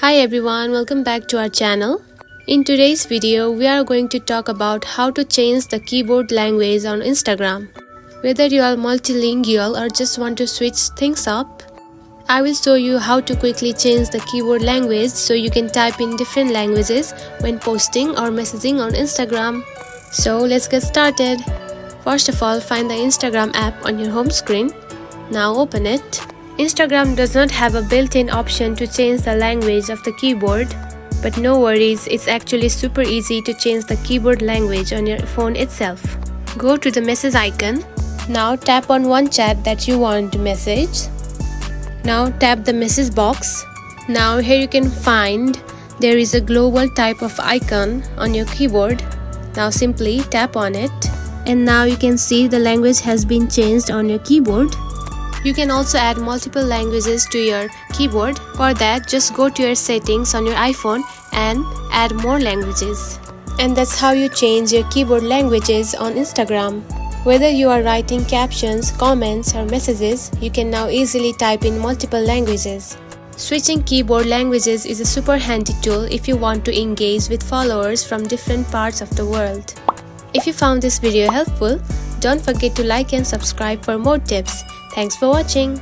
Hi everyone, welcome back to our channel. In today's video, we are going to talk about how to change the keyboard language on Instagram. Whether you are multilingual or just want to switch things up, I will show you how to quickly change the keyboard language so you can type in different languages when posting or messaging on Instagram. So let's get started. First of all, find the Instagram app on your home screen. Now open it. Instagram does not have a built-in option to change the language of the keyboard, but no worries, it's actually super easy to change the keyboard language on your phone itself. Go to the message icon. Now tap on one chat that you want to message. Now tap the message box. Now here you can find there is a global type of icon on your keyboard. Now simply tap on it, and now you can see the language has been changed on your keyboard. You can also add multiple languages to your keyboard. For that, just go to your settings on your iPhone and add more languages. And that's how you change your keyboard languages on Instagram. Whether you are writing captions, comments or messages, you can now easily type in multiple languages. Switching keyboard languages is a super handy tool if you want to engage with followers from different parts of the world. If you found this video helpful, don't forget to like and subscribe for more tips. Thanks for watching.